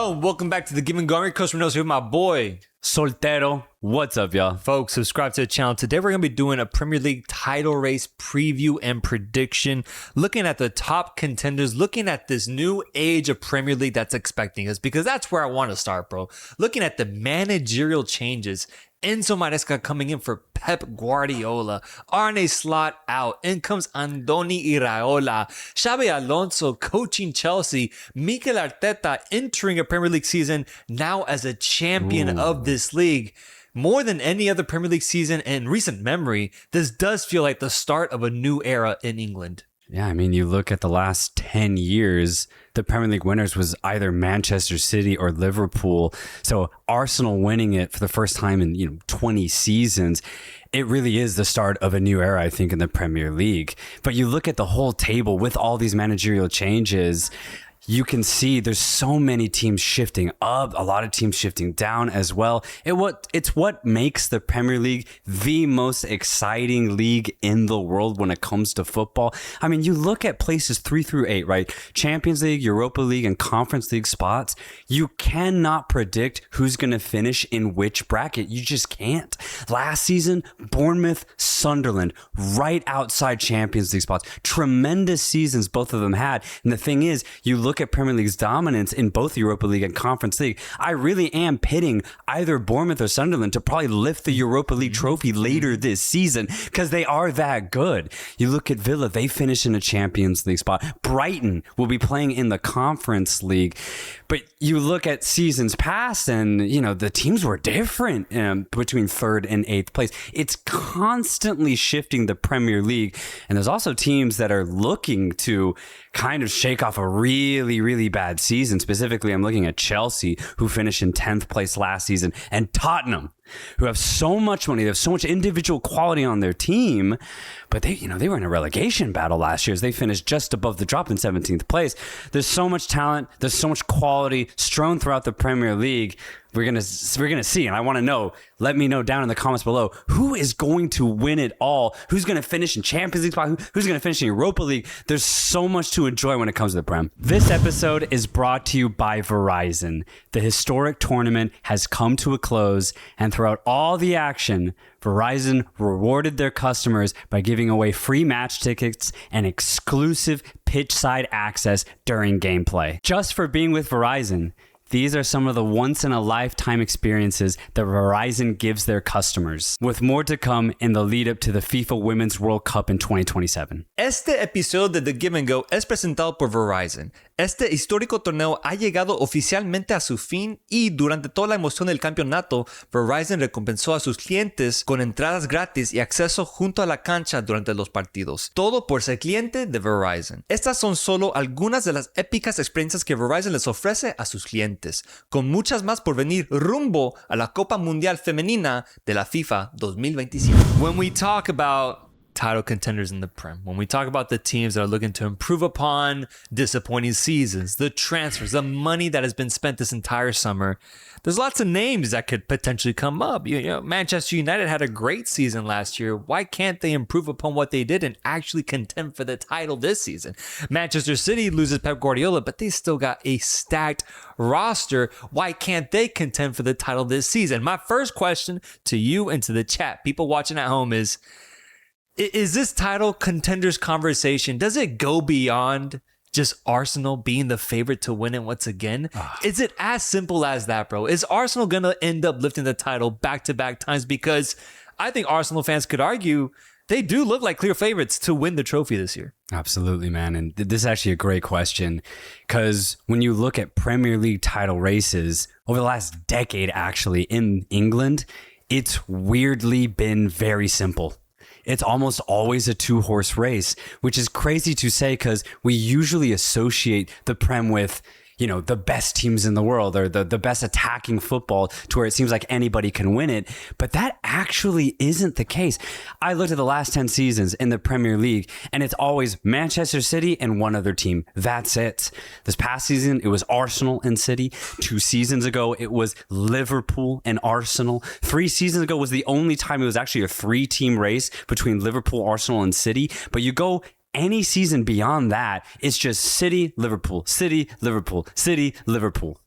Yo, welcome back to the Give and Go. I'm your coach Reynoso here with my boy Soltero. What's up, y'all? Folks, subscribe to the channel. Today we're going to be doing a Premier League title race preview and prediction, looking at the top contenders, looking at this new age of Premier League that's expecting us, because that's where I want to start, bro. Looking at the managerial changes. Enzo Maresca coming in for Pep Guardiola. Arne Slot out. In comes Andoni Iraola. Xabi Alonso coaching Chelsea. Mikel Arteta entering a Premier League season now as a champion of this league. More than any other Premier League season in recent memory, this does feel like the start of a new era in England. Yeah, I mean, you look at the last 10 years, the Premier League winners was either Manchester City or Liverpool. So Arsenal winning it for the first time in 20 seasons. It really is the start of a new era, I think, in the Premier League. But you look at the whole table with all these managerial changes, you can see there's so many teams shifting up, a lot of teams shifting down as well. It's what makes the Premier League the most exciting league in the world when it comes to football. I mean, you look at places 3 through 8, right? Champions League, Europa League, and Conference League spots. You cannot predict who's going to finish in which bracket. You just can't. Last season, Bournemouth, Sunderland, right outside Champions League spots. Tremendous seasons both of them had. And the thing is, you look at Premier League's dominance in both Europa League and Conference League. I really am pitting either Bournemouth or Sunderland to probably lift the Europa League trophy later this season because they are that good. You look at Villa, they finish in a Champions League spot. Brighton will be playing in the Conference League. But you look at seasons past and, the teams were different between 3rd and 8th place. It's constantly shifting the Premier League. And there's also teams that are looking to kind of shake off a really bad season. Specifically, I'm looking at Chelsea, who finished in 10th place last season, and Tottenham, who have so much money, they have so much individual quality on their team, but they were in a relegation battle last year as they finished just above the drop in 17th place. There's so much talent, there's so much quality strewn throughout the Premier League. We're gonna see, and I want to know. Let me know down in the comments below who is going to win it all. Who's going to finish in Champions League spot? Who's going to finish in Europa League? There's so much to enjoy when it comes to the Prem. This episode is brought to you by Verizon. The historic tournament has come to a close, and throughout all the action, Verizon rewarded their customers by giving away free match tickets and exclusive pitch-side access during gameplay. Just for being with Verizon, these are some of the once-in-a-lifetime experiences that Verizon gives their customers, with more to come in the lead-up to the FIFA Women's World Cup in 2027. Este episodio de The Give and Go es presentado por Verizon. Este histórico torneo ha llegado oficialmente a su fin y durante toda la emoción del campeonato, Verizon recompensó a sus clientes con entradas gratis y acceso junto a la cancha durante los partidos. Todo por ser cliente de Verizon. Estas son solo algunas de las épicas experiencias que Verizon les ofrece a sus clientes, con muchas más por venir rumbo a la Copa Mundial Femenina de la FIFA 2027. When we talk about title contenders in the Prem, when we talk about the teams that are looking to improve upon disappointing seasons, the transfers, the money that has been spent this entire summer, there's lots of names that could potentially come up. Manchester United had a great season last year. Why can't they improve upon what they did and actually contend for the title this season? Manchester City loses Pep Guardiola, but they still got a stacked roster. Why can't they contend for the title this season? My first question to you and to the chat, people watching at home, is this title contenders conversation, does it go beyond just Arsenal being the favorite to win it once again? Is it as simple as that, bro? Is Arsenal going to end up lifting the title back-to-back times? Because I think Arsenal fans could argue they do look like clear favorites to win the trophy this year. Absolutely, man. And this is actually a great question, because when you look at Premier League title races over the last decade, actually, in England, it's weirdly been very simple. It's almost always a 2-horse race, which is crazy to say because we usually associate the Prem with, the best teams in the world or the best attacking football to where it seems like anybody can win it. But that actually isn't the case. I looked at the last 10 seasons in the Premier League and it's always Manchester City and one other team. That's it. This past season, it was Arsenal and City. 2 seasons ago, it was Liverpool and Arsenal. 3 seasons ago was the only time it was actually a 3-team race between Liverpool, Arsenal, and City. But you go any season beyond that, it's just City, Liverpool, City, Liverpool, City, Liverpool.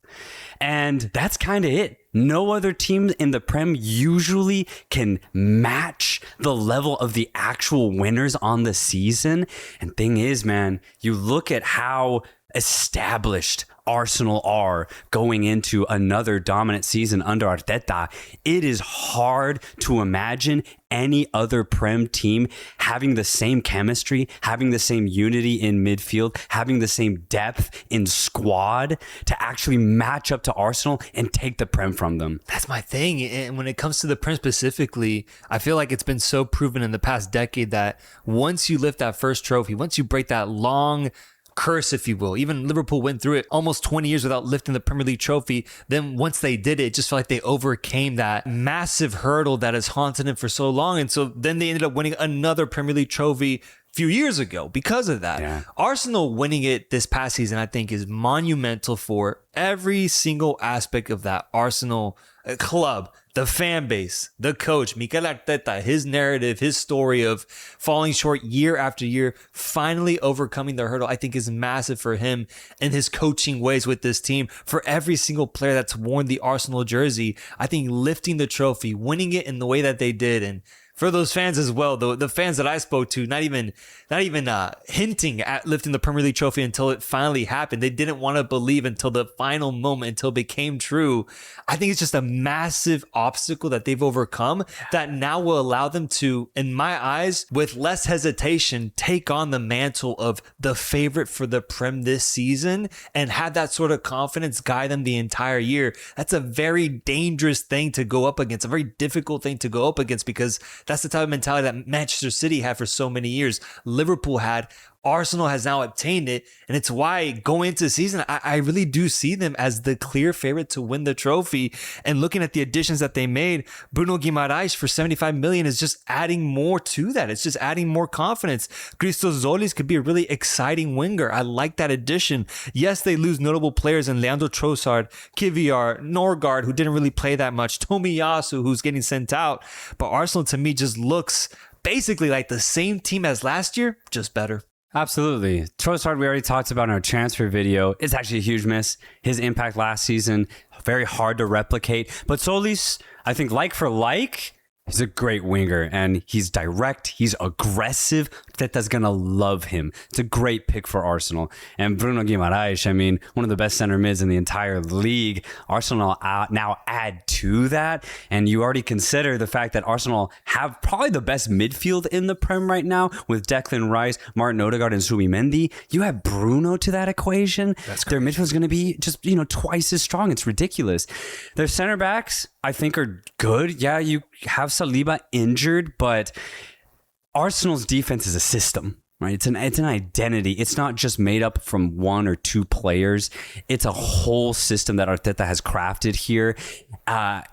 And that's kind of it. No other team in the Prem usually can match the level of the actual winners on the season. And thing is, man, you look at how established Arsenal are going into another dominant season under Arteta. It is hard to imagine any other Prem team having the same chemistry, having the same unity in midfield, having the same depth in squad to actually match up to Arsenal and take the Prem from them. That's my thing. And when it comes to the Prem specifically, I feel like it's been so proven in the past decade that once you lift that first trophy, once you break that long curse, if you will. Even Liverpool went through it almost 20 years without lifting the Premier League trophy. Then once they did it, it just felt like they overcame that massive hurdle that has haunted them for so long. And so then they ended up winning another Premier League trophy a few years ago because of that. Yeah. Arsenal winning it this past season, I think, is monumental for every single aspect of that Arsenal club. The fan base, the coach, Mikel Arteta, his narrative, his story of falling short year after year, finally overcoming the hurdle, I think is massive for him and his coaching ways with this team. For every single player that's worn the Arsenal jersey, I think lifting the trophy, winning it in the way that they did, and for those fans as well, the fans that I spoke to, not even hinting at lifting the Premier League trophy until it finally happened. They didn't want to believe until the final moment, until it became true. I think it's just a massive obstacle that they've overcome that now will allow them to, in my eyes, with less hesitation, take on the mantle of the favorite for the Prem this season and have that sort of confidence guide them the entire year. That's a very dangerous thing to go up against, a very difficult thing to go up against, because that's the type of mentality that Manchester City had for so many years. Liverpool had. Arsenal has now obtained it, and it's why going into the season, I really do see them as the clear favorite to win the trophy. And looking at the additions that they made, Bruno Guimaraes for 75 million is just adding more to that. It's just adding more confidence. Christos Zolis could be a really exciting winger. I like that addition. Yes, they lose notable players in Leandro Trossard, Kiviar, Norgard, who didn't really play that much, Tomiyasu, who's getting sent out. But Arsenal, to me, just looks basically like the same team as last year, just better. Absolutely. Trossard, we already talked about in our transfer video. It's actually a huge miss. His impact last season, very hard to replicate. But Solis, I think like for like, he's a great winger, and he's direct. He's aggressive. Teta's going to love him. It's a great pick for Arsenal. And Bruno Guimaraes, I mean, one of the best center mids in the entire league. Arsenal now add to that. And you already consider the fact that Arsenal have probably the best midfield in the Prem right now with Declan Rice, Martin Odegaard, and Zubimendi. You have Bruno to that equation. Their midfield is going to be just, twice as strong. It's ridiculous. Their center backs, I think, are good. Yeah, you have Saliba injured, but Arsenal's defense is a system, right? It's an identity. It's not just made up from one or two players. It's a whole system that Arteta has crafted here.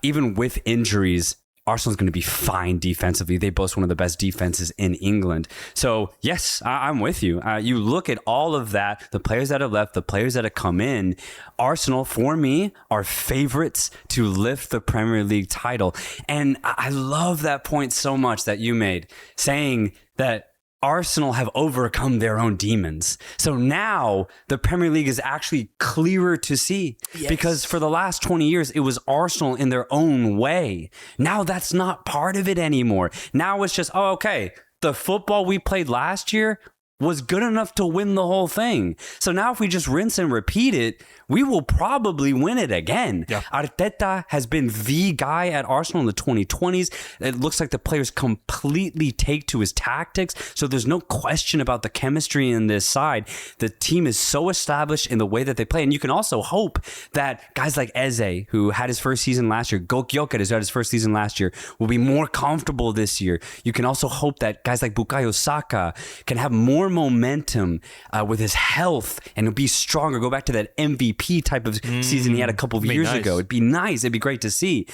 Even with injuries, Arsenal's going to be fine defensively. They boast one of the best defenses in England. So, yes, I'm with you. You look at all of that, the players that have left, the players that have come in. Arsenal, for me, are favorites to lift the Premier League title. And I love that point so much that you made, saying that Arsenal have overcome their own demons. So now the Premier League is actually clearer to see. Yes. Because for the last 20 years, it was Arsenal in their own way. Now that's not part of it anymore. Now it's just, okay, the football we played last year was good enough to win the whole thing. So now if we just rinse and repeat it, we will probably win it again. Yeah. Arteta has been the guy at Arsenal in the 2020s. It looks like the players completely take to his tactics. So there's no question about the chemistry in this side. The team is so established in the way that they play. And you can also hope that guys like Eze, who had his first season last year, Gyökeres, who had his first season last year, will be more comfortable this year. You can also hope that guys like Bukayo Saka can have more momentum with his health and be stronger. Go back to that MVP type of season he had a couple of years ago. It'd be nice. It'd be great to see.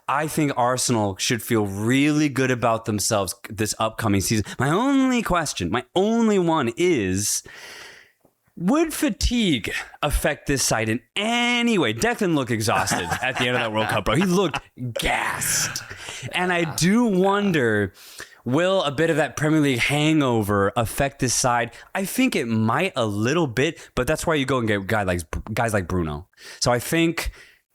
I think Arsenal should feel really good about themselves this upcoming season. My only question, my only one is, would fatigue affect this side in any way? Declan looked exhausted at the end of that World Cup, bro. He looked gassed. And I do wonder, Will a bit of that Premier League hangover affect this side? I think it might a little bit, but that's why you go and get guys like Bruno. So I think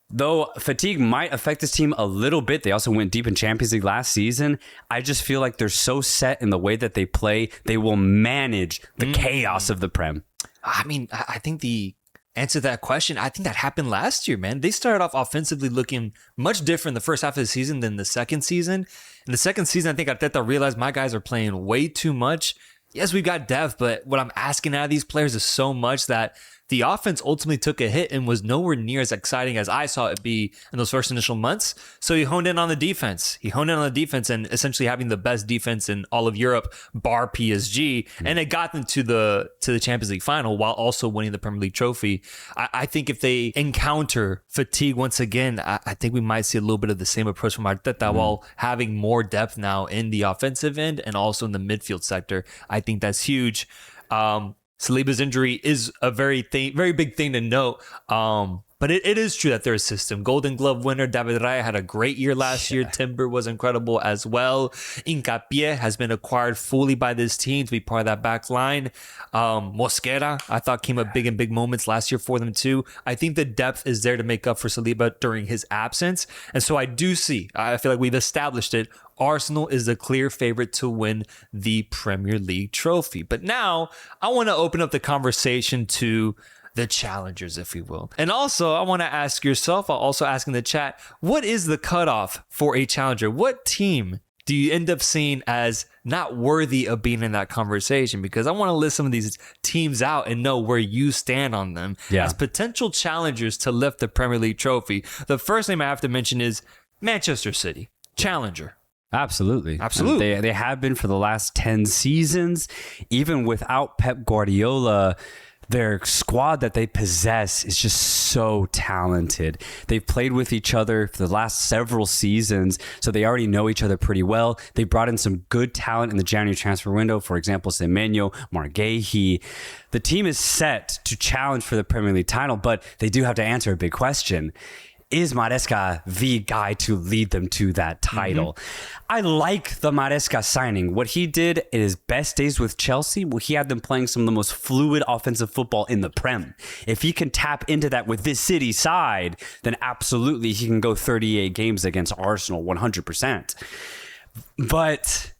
though fatigue might affect this team a little bit, they also went deep in Champions League last season. I just feel like they're so set in the way that they play, they will manage the chaos of the Prem. I mean, I think the answer to that question, I think that happened last year, man. They started off offensively looking much different the first half of the season than the second season. In the second season, I think Arteta realized my guys are playing way too much. Yes, we've got depth, but what I'm asking out of these players is so much that the offense ultimately took a hit and was nowhere near as exciting as I saw it be in those first initial months. So he honed in on the defense. And essentially having the best defense in all of Europe, bar PSG, and it got them to the Champions League final while also winning the Premier League trophy. I think if they encounter fatigue once again, I think we might see a little bit of the same approach from Arteta while having more depth now in the offensive end and also in the midfield sector. I think that's huge. Saliba's injury is a very big thing to note. But it is true that their system. Golden Glove winner David Raya had a great year last year. Timber was incredible as well. Hincapié has been acquired fully by this team to be part of that back line. Mosquera, I thought, came up big in big moments last year for them too. I think the depth is there to make up for Saliba during his absence. And so I feel like we've established it. Arsenal is the clear favorite to win the Premier League trophy. But now I want to open up the conversation to the challengers, if you will. And also, I want to ask yourself, I'll also ask in the chat, what is the cutoff for a challenger? What team do you end up seeing as not worthy of being in that conversation? Because I want to list some of these teams out and know where you stand on them as potential challengers to lift the Premier League trophy. The first name I have to mention is Manchester City, challenger. Absolutely. They have been for the last 10 seasons. Even without Pep Guardiola, their squad that they possess is just so talented. They've played with each other for the last several seasons, so they already know each other pretty well. They brought in some good talent in the January transfer window. For example, Semenyo, Marguehi. The team is set to challenge for the Premier League title, but they do have to answer a big question. Is Maresca the guy to lead them to that title? I like the Maresca signing. What he did in his best days with Chelsea, well, he had them playing some of the most fluid offensive football in the Prem. If he can tap into that with this City side, then absolutely he can go 38 games against Arsenal 100%. But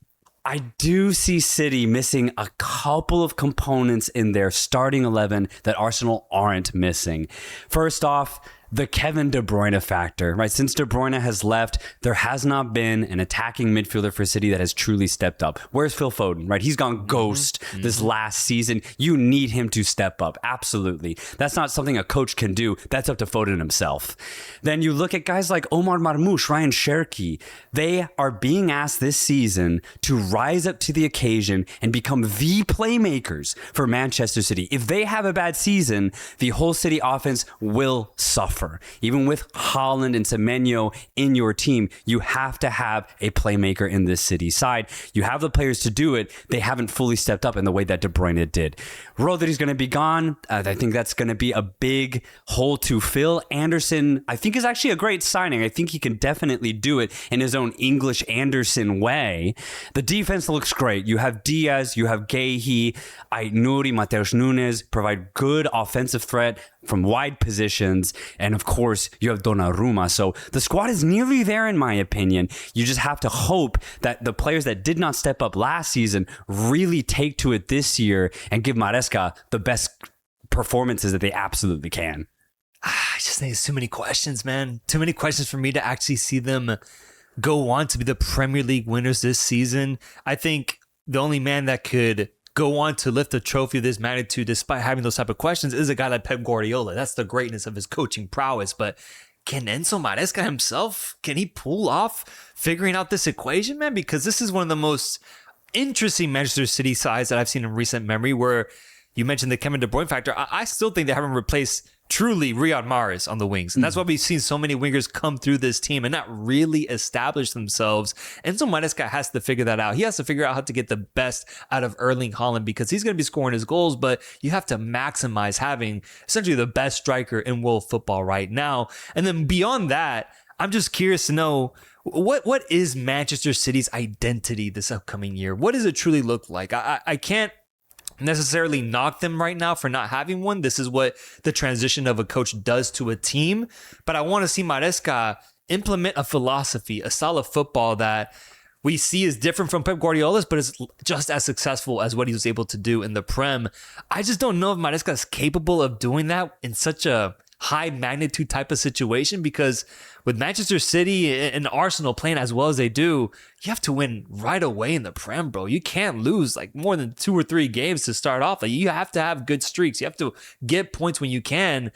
I do see City missing a couple of components in their starting 11 that Arsenal aren't missing. First off, the Kevin De Bruyne factor, right? Since De Bruyne has left, there has not been an attacking midfielder for City that has truly stepped up. Where's Phil Foden, right? He's gone ghost this last season. You need him to step up. Absolutely. That's not something a coach can do. That's up to Foden himself. Then you look at guys like Omar Marmoush, Ryan Cherki. They are being asked this season to rise up to the occasion and become the playmakers for Manchester City. If they have a bad season, the whole City offense will suffer. Even with Haaland and Semenyo in your team, you have to have a playmaker in this City side. You have the players to do it. They haven't fully stepped up in the way that De Bruyne did. Rodri's going to be gone. I think that's going to be a big hole to fill. Anderson, I think, is actually a great signing. I think he can definitely do it in his own English Anderson way. The defense looks great. You have Diaz, you have Guehi, Aït-Nouri, Mateus Nunes provide good offensive threat from wide positions. And of course, you have Donnarumma. So the squad is nearly there, in my opinion. You just have to hope that the players that did not step up last season really take to it this year and give Maresca the best performances that they absolutely can. I just think it's too many questions, man. Too many questions for me to actually see them go on to be the Premier League winners this season. I think the only man that could go on to lift a trophy of this magnitude despite having those type of questions is a guy like Pep Guardiola. That's the greatness of his coaching prowess. But can Enzo Maresca himself, can he pull off figuring out this equation, man? Because this is one of the most interesting Manchester City sides that I've seen in recent memory, where you mentioned the Kevin De Bruyne factor. I still think they haven't replaced truly Riyad Mahrez on the wings. And that's why we've seen so many wingers come through this team and not really establish themselves. Enzo Maresca has to figure that out. He has to figure out how to get the best out of Erling Haaland, because he's going to be scoring his goals, but you have to maximize having essentially the best striker in world football right now. And then beyond that, I'm just curious to know what is Manchester City's identity this upcoming year? What does it truly look like? I can't necessarily knock them right now for not having one. This is what the transition of a coach does to a team. But I want to see Maresca implement a philosophy, a style of football that we see is different from Pep Guardiola's, but is just as successful as what he was able to do in the Prem. I just don't know if Maresca is capable of doing that in such a high magnitude type of situation, because with Manchester City and Arsenal playing as well as they do, you have to win right away in the Prem, bro. You can't lose like more than 2 or 3 games to start off. Like, you have to have good streaks. You have to get points when you can.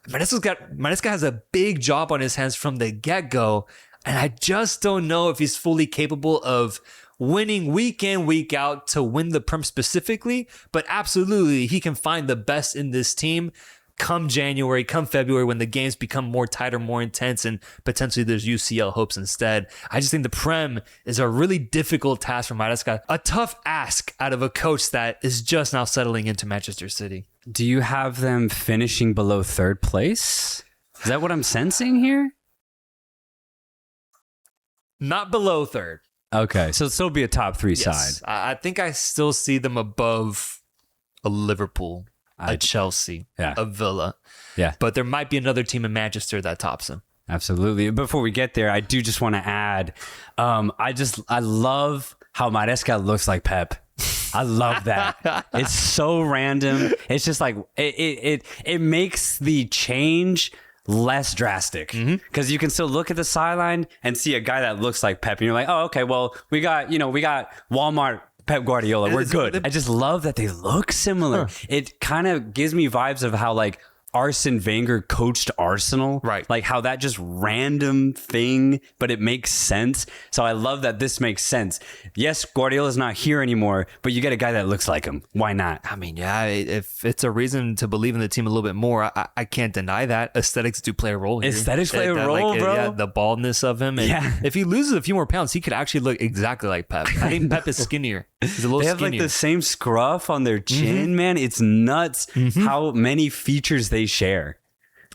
Maresca has a big job on his hands from the get-go, and I just don't know if he's fully capable of winning week in, week out to win the Prem specifically, but absolutely he can find the best in this team come January, come February, when the games become more tighter, more intense, and potentially there's UCL hopes instead. I just think the Prem is a really difficult task for Maresca, a tough ask out of a coach that is just now settling into Manchester City. Do you have them finishing below 3rd place? Is that what I'm sensing here? Not below 3rd. Okay, so it'll still be a top 3 side. I think I still see them above a Liverpool, a Chelsea, a Villa. Yeah. But there might be another team in Manchester that tops them. Absolutely. Before we get there, I do just want to add, I love how Maresca looks like Pep. I love that. It's so random. It's just like, it makes the change less drastic, because you can still look at the sideline and see a guy that looks like Pep, and you're like, oh, okay, well, we got Walmart Pep Guardiola. We're good. I just love that they look similar. It kind of gives me vibes of how like Arsene Wenger coached Arsenal, right? Like how that just random thing, but it makes sense. So I love that this makes sense. Yes, Guardiola's not here anymore, but you get a guy that looks like him. Why not? I mean, yeah, if it's a reason to believe in the team a little bit more, I can't deny that. Aesthetics do play a role here. Aesthetics play a role, bro. Yeah, the baldness of him. And if he loses a few more pounds, he could actually look exactly like Pep. I think Pep is skinnier. He's a little They have skinnier. like the same scruff on their chin, man. It's nuts how many features they share.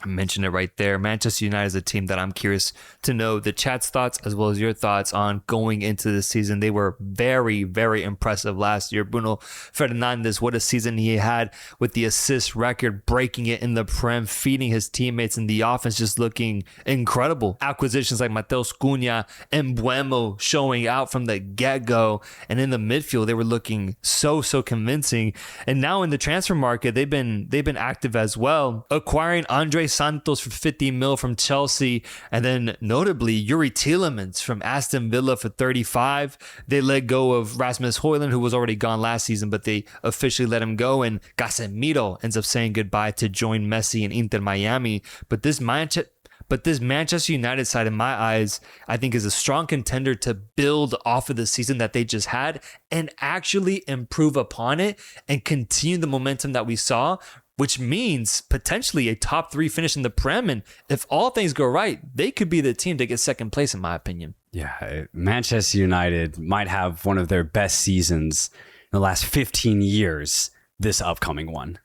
I mentioned it right there. Manchester United is a team that I'm curious to know the chat's thoughts as well as your thoughts on going into the season. They were very, very impressive last year. Bruno Fernandes, what a season he had with the assist record, breaking it in the Prem, feeding his teammates in the offense, just looking incredible. Acquisitions like Mateus Cunha and Buemo showing out from the get-go. And in the midfield, they were looking so convincing. And now in the transfer market, they've been active as well, acquiring Andre Santos for 50 mil from Chelsea, and then notably Yuri Tielemans from Aston Villa for 35. They let go of Rasmus Højlund, who was already gone last season, but they officially let him go, and Casemiro ends up saying goodbye to join Messi in Inter Miami. But this Manchester United side, in my eyes, I think is a strong contender to build off of the season that they just had and actually improve upon it and continue the momentum that we saw, which means potentially a top 3 finish in the Prem. And if all things go right, they could be the team to get 2nd place, in my opinion. Yeah, Manchester United might have one of their best seasons in the last 15 years this upcoming one.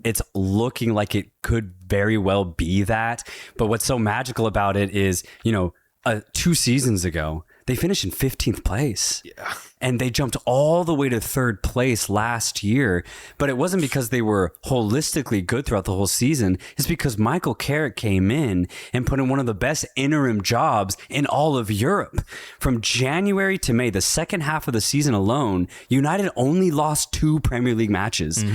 It's looking like it could very well be that. But what's so magical about it is, 2 seasons ago, they finished in 15th place. Yeah. And they jumped all the way to 3rd place last year. But it wasn't because they were holistically good throughout the whole season. It's because Michael Carrick came in and put in one of the best interim jobs in all of Europe. From January to May, the second half of the season alone, United only lost 2 Premier League matches.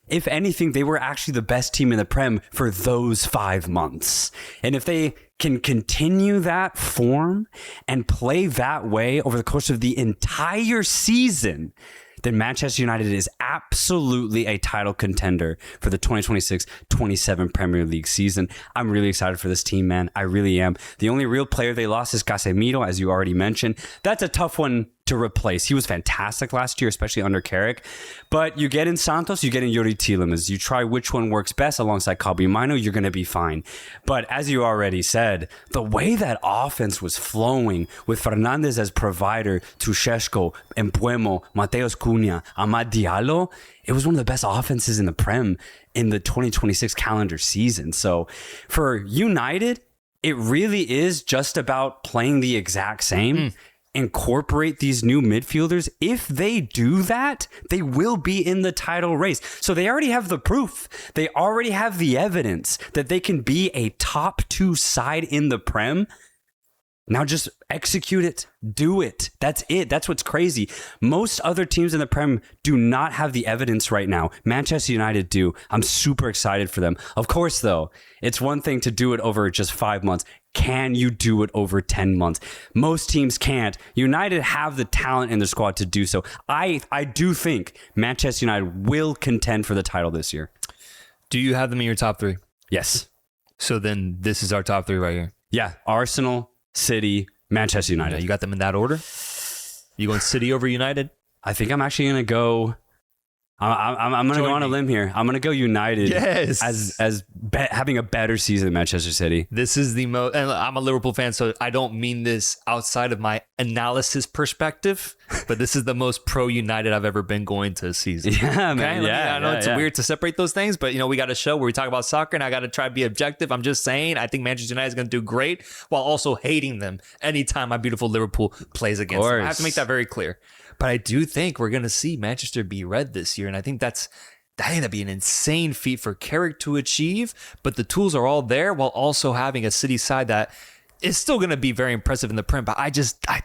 If anything, they were actually the best team in the Prem for those 5 months. And if they can continue that form and play that way over the course of the entire season, then Manchester United is absolutely a title contender for the 2026-27 Premier League season. I'm really excited for this team, man. I really am. The only real player they lost is Casemiro, as you already mentioned. That's a tough one to replace. He was fantastic last year, especially under Carrick. But you get in Santos, you get in Yuri Tielemans. You try which one works best alongside Kobbie Mainoo, you're going to be fine. But as you already said, the way that offense was flowing with Fernandes as provider to Šeško, Mbeumo, Mateus Cunha, Amad Diallo, it was one of the best offenses in the Prem in the 2026 calendar season. So for United, it really is just about playing the exact same. Incorporate these new midfielders. If they do that, they will be in the title race. So they already have the proof. They already have the evidence that they can be a top 2 side in the Prem. Now just execute it. Do it. That's it. That's what's crazy. Most other teams in the Prem do not have the evidence right now. Manchester United do. I'm super excited for them. Of course, though, it's one thing to do it over just 5 months. Can you do it over 10 months? Most teams can't. United have the talent in their squad to do so. I do think Manchester United will contend for the title this year. Do you have them in your top 3? Yes. So then this is our top 3 right here. Yeah. Arsenal, City, Manchester United. Yeah, you got them in that order? You going City over United? I think I'm actually going to go... I'm going to go on a limb here. I'm going to go United as having a better season than Manchester City. This is the most, and I'm a Liverpool fan, so I don't mean this outside of my analysis perspective, but this is the most pro-United I've ever been going to a season. Yeah, man. Okay? I know it's weird to separate those things, but we got a show where we talk about soccer, and I got to try to be objective. I'm just saying, I think Manchester United is going to do great while also hating them anytime my beautiful Liverpool plays against them. I have to make that very clear. But I do think we're going to see Manchester be red this year. And I think that'd be an insane feat for Carrick to achieve. But the tools are all there while also having a City side that is still going to be very impressive in the Prem. But I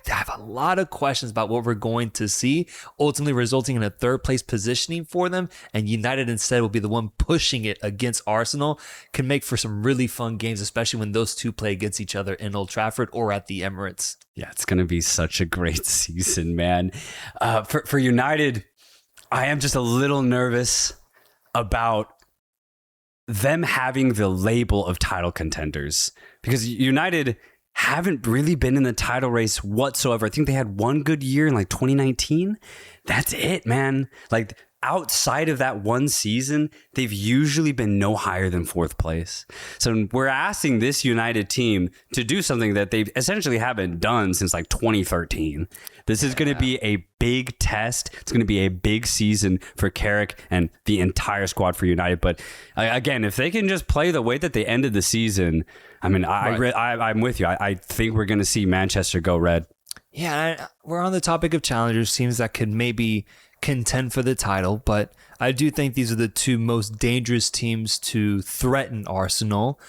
have a lot of questions about what we're going to see, ultimately resulting in a 3rd place positioning for them. And United instead will be the one pushing it against Arsenal. Can make for some really fun games, especially when those two play against each other in Old Trafford or at the Emirates. Yeah, it's going to be such a great season, man. For United, I am just a little nervous about them having the label of title contenders because United haven't really been in the title race whatsoever. I think they had one good year in 2019. That's it, man. Outside of that one season, they've usually been no higher than 4th place. So we're asking this United team to do something that they essentially haven't done since 2013. This is going to be a big test. It's going to be a big season for Carrick and the entire squad for United. But again, if they can just play the way that they ended the season, I mean, I'm with you. I think we're going to see Manchester go red. Yeah, we're on the topic of challengers, teams that could maybe contend for the title, but I do think these are the 2 most dangerous teams to threaten Arsenal.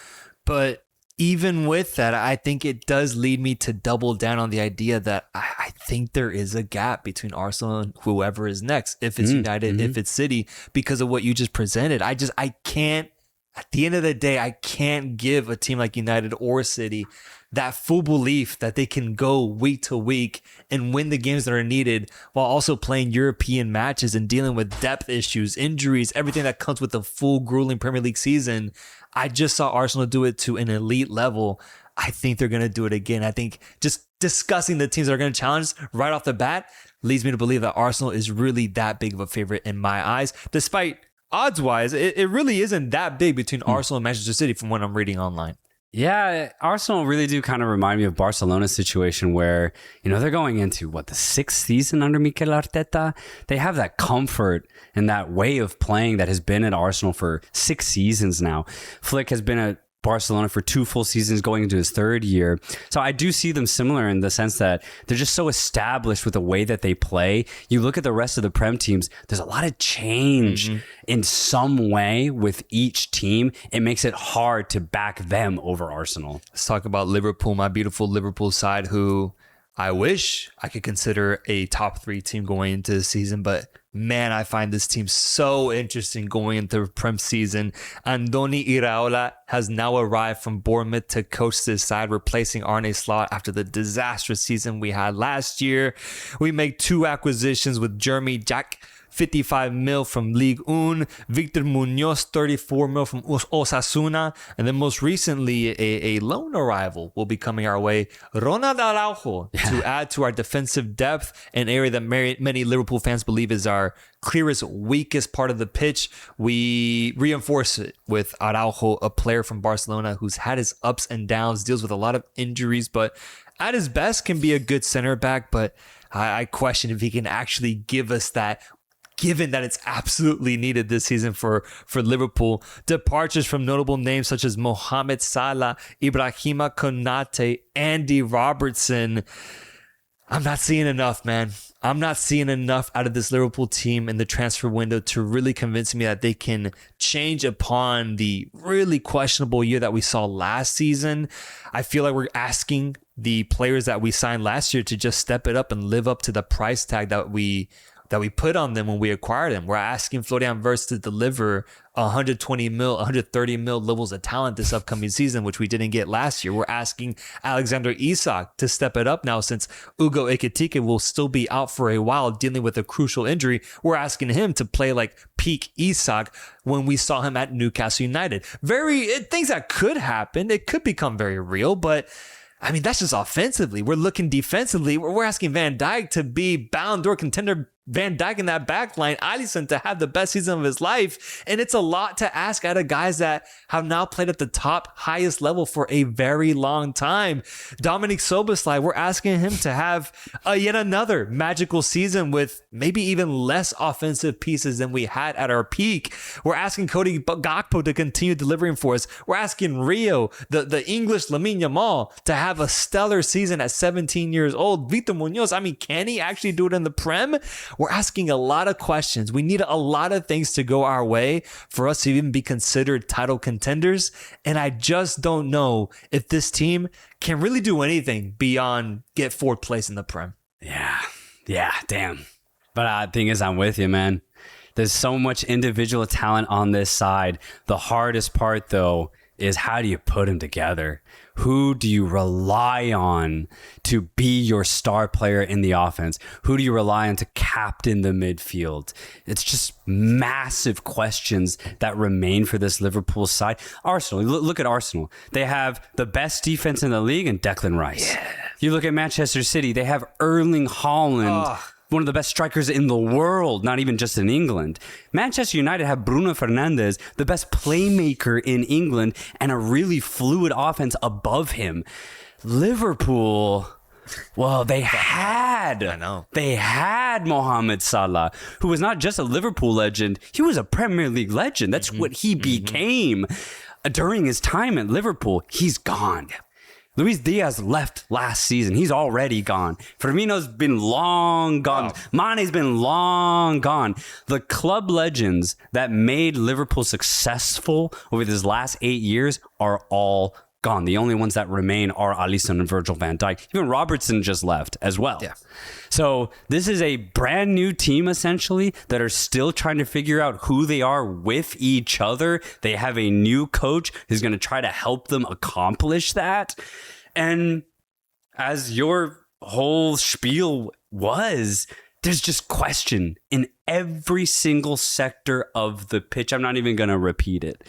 But even with that, I think it does lead me to double down on the idea that I think there is a gap between Arsenal and whoever is next, if it's United, if it's City, because of what you just presented. I can't, at the end of the day, I can't give a team like United or City that full belief that they can go week to week and win the games that are needed while also playing European matches and dealing with depth issues, injuries, everything that comes with a full grueling Premier League season. I just saw Arsenal do it to an elite level. I think they're going to do it again. I think just discussing the teams that are going to challenge right off the bat leads me to believe that Arsenal is really that big of a favorite in my eyes, despite odds-wise, it really isn't that big between Arsenal and Manchester City from what I'm reading online. Yeah, Arsenal really do kind of remind me of Barcelona's situation where, they're going into, the 6th season under Mikel Arteta? They have that comfort and that way of playing that has been at Arsenal for 6 seasons now. Flick has been at Barcelona for 2 full seasons going into his 3rd year. So I do see them similar in the sense that they're just so established with the way that they play. You look at the rest of the Prem teams, there's a lot of change in some way with each team. It makes it hard to back them over Arsenal. Let's talk about Liverpool, my beautiful Liverpool side, who I wish I could consider a top 3 team going into the season, but man, I find this team so interesting going into the Prem season. Andoni Iraola has now arrived from Bournemouth to coach this side, replacing Arne Slot after the disastrous season we had last year. We make 2 acquisitions with Jeremy Jack, 55 mil from Ligue 1, Victor Munoz, 34 mil from Osasuna, and then most recently, a loan arrival will be coming our way, Ronald Araujo, to add to our defensive depth, an area that many Liverpool fans believe is our clearest, weakest part of the pitch. We reinforce it with Araujo, a player from Barcelona who's had his ups and downs, deals with a lot of injuries, but at his best can be a good center back, but I question if he can actually give us that given that it's absolutely needed this season for Liverpool. Departures from notable names such as Mohamed Salah, Ibrahima Konate, Andy Robertson. I'm not seeing enough, man. I'm not seeing enough out of this Liverpool team in the transfer window to really convince me that they can change upon the really questionable year that we saw last season. I feel like we're asking the players that we signed last year to just step it up and live up to the price tag that we put on them when we acquired them. We're asking Florian Wirtz to deliver 120 mil, 130 mil levels of talent this upcoming season, which we didn't get last year. We're asking Alexander Isak to step it up now since Ugo Ekitike will still be out for a while dealing with a crucial injury. We're asking him to play like peak Isak when we saw him at Newcastle United. Things that could happen. It could become very real, but I mean, that's just offensively. We're looking defensively. We're asking Van Dijk to be Ballon d'Or contender Van Dijk in that back line, Alisson to have the best season of his life. And it's a lot to ask out of guys that have now played at the top highest level for a very long time. Dominic Szoboszlai, we're asking him to have yet another magical season with maybe even less offensive pieces than we had at our peak. We're asking Cody Gakpo to continue delivering for us. We're asking Rio, the English Lamine Yamal, to have a stellar season at 17 years old. Victor Munoz, I mean, can he actually do it in the Prem? We're asking a lot of questions. We need a lot of things to go our way for us to even be considered title contenders. And I just don't know if this team can really do anything beyond get fourth place in the Prem. Yeah, damn. But the thing is, I'm with you, man. There's so much individual talent on this side. The hardest part, though, is how do you put them together? Who do you rely on to be your star player in the offense? Who do you rely on to captain the midfield? It's just massive questions that remain for this Liverpool side. Arsenal, look at Arsenal. They have the best defense in the league and Declan Rice. Yeah. You look at Manchester City, they have Erling Haaland. One of the best strikers in the world, not even just in England. Manchester United have Bruno Fernandes, the best playmaker in England, and a really fluid offense above him. Liverpool, well, they had Mohamed Salah, who was not just a Liverpool legend, he was a Premier League legend. That's what he became. During his time at Liverpool, he's gone. Luis Diaz left last season. He's already gone. Firmino's been long gone. Mane's been long gone. The club legends that made Liverpool successful over these last 8 years are all gone. The only ones that remain are Alisson and Virgil van Dijk. Even Robertson just left as well. Yeah. So this is a brand new team, essentially, that are still trying to figure out who they are with each other. They have a new coach who's going to try to help them accomplish that. And as your whole spiel was, there's just question in every single sector of the pitch. I'm not even going to repeat it.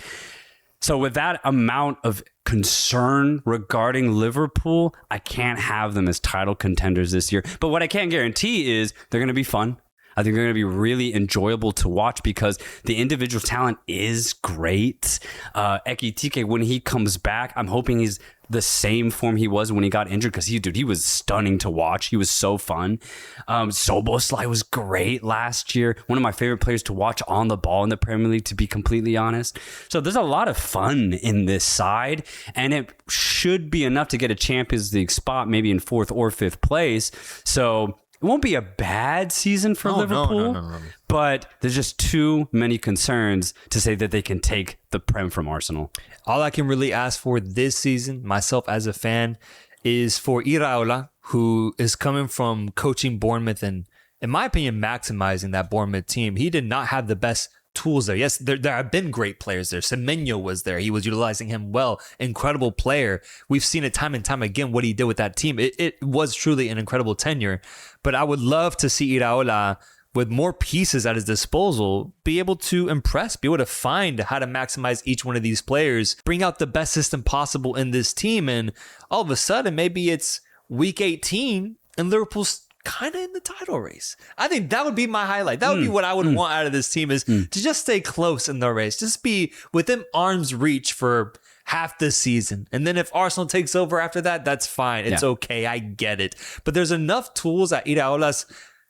So with that amount of concern regarding Liverpool, I can't have them as title contenders this year. But what I can guarantee is they're going to be fun. I think they're going to be really enjoyable to watch because the individual talent is great. Ekitike, when he comes back, I'm hoping he's the same form he was when he got injured because he was stunning to watch. He was so fun. Szoboszlai was great last year. One of my favorite players to watch on the ball in the Premier League, to be completely honest. So there's a lot of fun in this side, and it should be enough to get a Champions League spot, maybe in 4th or 5th place. So it won't be a bad season for Liverpool, no. But there's just too many concerns to say that they can take the Prem from Arsenal. All I can really ask for this season, myself as a fan, is for Iraola, who is coming from coaching Bournemouth and, in my opinion, maximizing that Bournemouth team. He did not have the best tools there. Yes, there have been great players there. Semenyo was there. He was utilizing him well. Incredible player. We've seen it time and time again what he did with that team. It was truly an incredible tenure. But I would love to see Iraola, with more pieces at his disposal, be able to impress, be able to find how to maximize each one of these players, bring out the best system possible in this team. And all of a sudden, maybe it's week 18 and Liverpool's kind of in the title race. I think that would be my highlight. That would be what I would want out of this team, is to just stay close in the race. Just be within arm's reach for half the season. And then if Arsenal takes over after that, that's fine. It's okay. I get it. But there's enough tools at Iraola's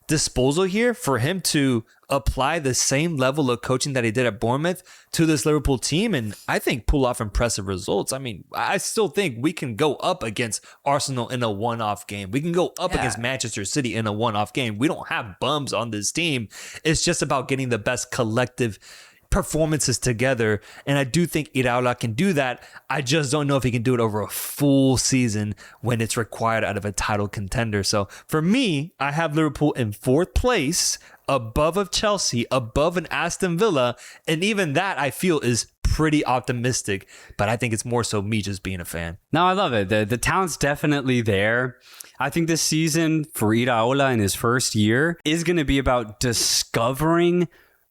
disposal here for him to apply the same level of coaching that he did at Bournemouth to this Liverpool team and I think pull off impressive results. I mean, I still think we can go up against Arsenal in a one-off game. We can go up against Manchester City in a one-off game. We don't have bums on this team. It's just about getting the best collective performances together, and I do think Iraola can do that. I just don't know if he can do it over a full season when it's required out of a title contender. So for me, I have Liverpool in 4th place, above of Chelsea, above an Aston Villa, and even that I feel is pretty optimistic, but I think it's more so me just being a fan. No, I love it. The talent's definitely there. I think this season for Iraola in his first year is going to be about discovering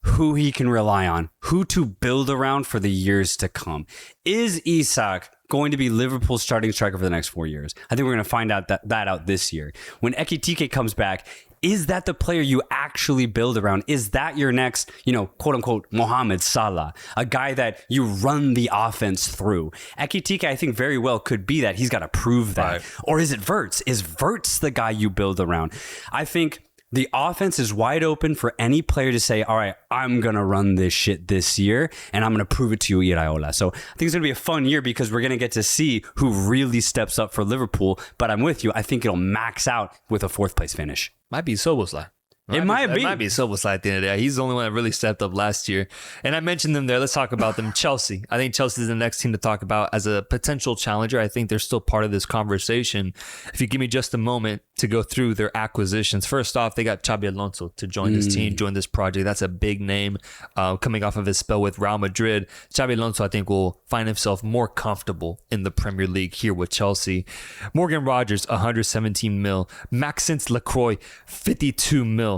who he can rely on, who to build around for the years to come. Is Isak going to be Liverpool's starting striker for the next 4 years? I think we're going to find out that out this year. When Ekitike comes back, is that the player you actually build around? Is that your next, quote unquote, Mohamed Salah, a guy that you run the offense through? Ekitike, I think very well could be that. He's got to prove that. Right. Or is it Wirtz? Is Wirtz the guy you build around? I think the offense is wide open for any player to say, all right, I'm going to run this shit this year, and I'm going to prove it to you, Iraola. So I think it's going to be a fun year because we're going to get to see who really steps up for Liverpool. But I'm with you. I think it'll max out with a 4th place finish. Might be Szoboszlai. It might be Szoboszlai at the end of the day. He's the only one that really stepped up last year. And I mentioned them there. Let's talk about them. Chelsea. I think Chelsea is the next team to talk about as a potential challenger. I think they're still part of this conversation. If you give me just a moment to go through their acquisitions. First off, they got Xabi Alonso to join this team, join this project. That's a big name coming off of his spell with Real Madrid. Xabi Alonso, I think, will find himself more comfortable in the Premier League here with Chelsea. Morgan Rogers, 117 mil. Maxence Lacroix, 52 mil.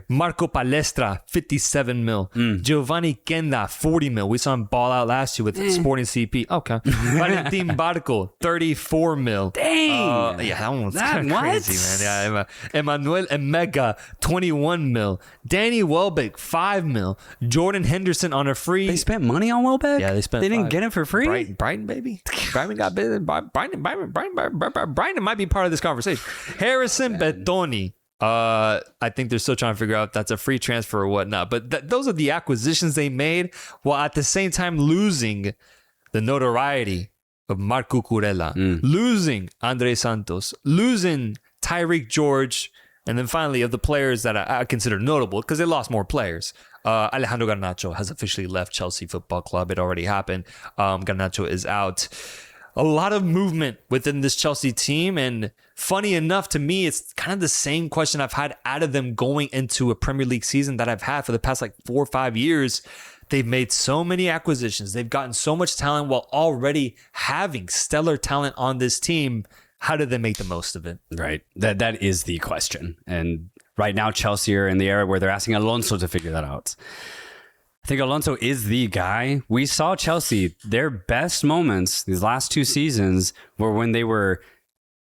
Marco Palestra, 57 mil. Giovanni Kenda, 40 mil. We saw him ball out last year with Sporting CP. Okay. Valentin Barco, 34 mil. Dang. Yeah, that one was kind of crazy, man. Yeah, Emmanuel Emega, 21 mil. Danny Welbeck, 5 mil. Jordan Henderson on a free. They spent money on Welbeck? Yeah, they spent. They didn't get him for free? Brighton, baby. Brighton got business. Brighton might be part of this conversation. Harrison Betoni. I think they're still trying to figure out if that's a free transfer or whatnot. But those are the acquisitions they made while at the same time losing the notoriety of Marc Cucurella, losing Andre Santos, losing Tyreek George, and then finally of the players that I consider notable because they lost more players. Alejandro Garnacho has officially left Chelsea Football Club. It already happened. Garnacho is out. A lot of movement within this Chelsea team, and funny enough to me, it's kind of the same question I've had out of them going into a Premier League season that I've had for the past 4 or 5 years. They've made so many acquisitions. They've gotten so much talent while already having stellar talent on this team. How did they make the most of it? Right. That is the question. And right now, Chelsea are in the era where they're asking Alonso to figure that out. I think Alonso is the guy. We saw Chelsea, their best moments these last 2 seasons were when they were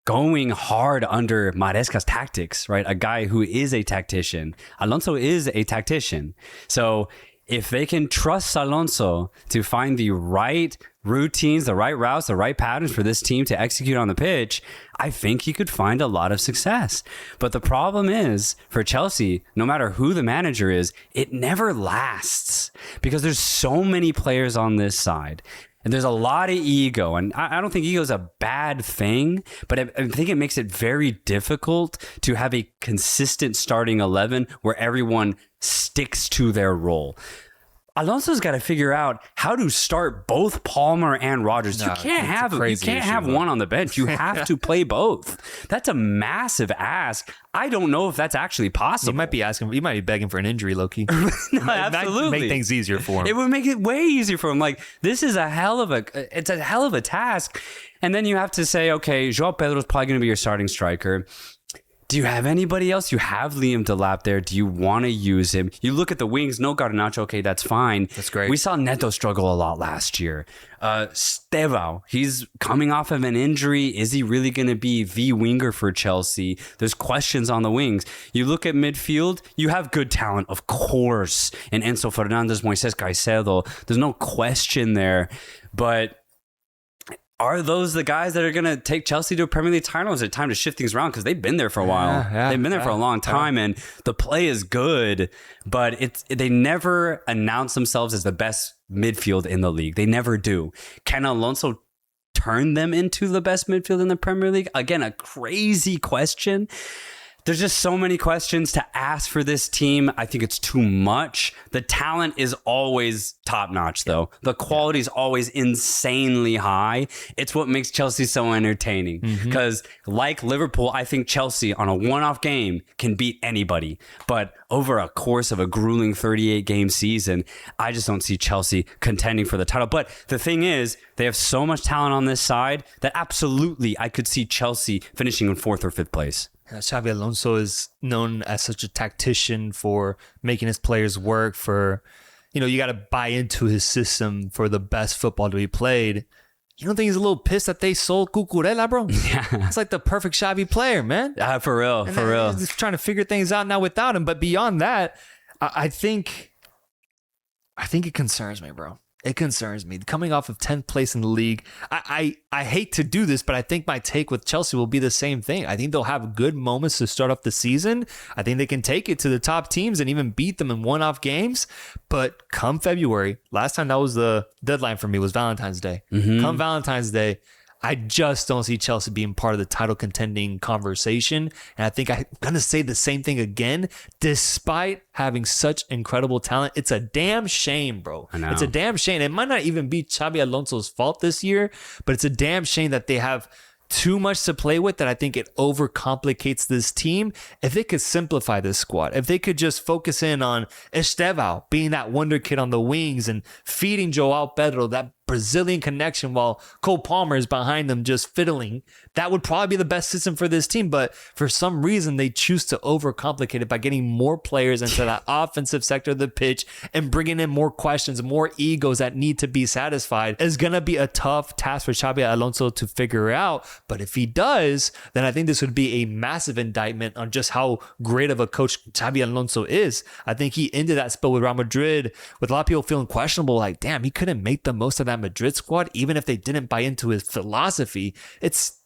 going hard under Maresca's tactics, right? A guy who is a tactician. Alonso is a tactician. So if they can trust Alonso to find the right routines, the right routes, the right patterns for this team to execute on the pitch, I think he could find a lot of success. But the problem is, for Chelsea, no matter who the manager is, it never lasts because there's so many players on this side. And there's a lot of ego. And I don't think ego is a bad thing, but I think it makes it very difficult to have a consistent starting 11 where everyone sticks to their role. Alonso's got to figure out how to start both Palmer and Rodgers. You can't have one on the bench. You have to play both. That's a massive ask. I don't know if that's actually possible. You might be begging for an injury, Loki. No, absolutely. Make things easier for him. It would make it way easier for him. This is a hell of a task. And then you have to say, okay, João Pedro's probably going to be your starting striker. Do you have anybody else? You have Liam Delap there. Do you want to use him? You look at the wings, no Garnacho. Okay, that's fine. That's great. We saw Neto struggle a lot last year. Stevao, he's coming off of an injury. Is he really going to be the winger for Chelsea? There's questions on the wings. You look at midfield, you have good talent, of course. And Enzo Fernandez, Moises Caicedo. There's no question there. But are those the guys that are going to take Chelsea to a Premier League title? Is it time to shift things around? Because they've been there for a while. They've been there for a long time, and the play is good, but they never announce themselves as the best midfield in the league. They never do. Can Alonso turn them into the best midfield in the Premier League? Again, a crazy question. There's just so many questions to ask for this team. I think it's too much. The talent is always top notch, though. The quality is always insanely high. It's what makes Chelsea so entertaining. Because like Liverpool, I think Chelsea on a one-off game can beat anybody. But over a course of a grueling 38-game season, I just don't see Chelsea contending for the title. But the thing is, they have so much talent on this side that absolutely I could see Chelsea finishing in 4th or 5th place. Xabi Alonso is known as such a tactician for making his players work, for, you got to buy into his system for the best football to be played. You don't think he's a little pissed that they sold Cucurella, bro? Yeah. It's like the perfect Xavi player, man. For real. He's just trying to figure things out now without him. But beyond that, I think it concerns me, bro. It concerns me. Coming off of 10th place in the league, I hate to do this, but I think my take with Chelsea will be the same thing. I think they'll have good moments to start off the season. I think they can take it to the top teams and even beat them in one-off games. But come February, last time that was the deadline for me was Valentine's Day. Come Valentine's Day, I just don't see Chelsea being part of the title contending conversation. And I think I'm going to say the same thing again, despite having such incredible talent. It's a damn shame, bro. I know. It's a damn shame. It might not even be Xabi Alonso's fault this year, but it's a damn shame that they have too much to play with, that I think it overcomplicates this team. If they could simplify this squad, if they could just focus in on Estevao being that wonder kid on the wings and feeding Joao Pedro that Brazilian connection while Cole Palmer is behind them just fiddling, that would probably be the best system for this team. But for some reason, they choose to overcomplicate it by getting more players into that offensive sector of the pitch and bringing in more questions, more egos that need to be satisfied. It's going to be a tough task for Xabi Alonso to figure out. But if he does, then I think this would be a massive indictment on just how great of a coach Xabi Alonso is. I think he ended that spell with Real Madrid with a lot of people feeling questionable, like, damn, he couldn't make the most of that Madrid squad, even if they didn't buy into his philosophy. It's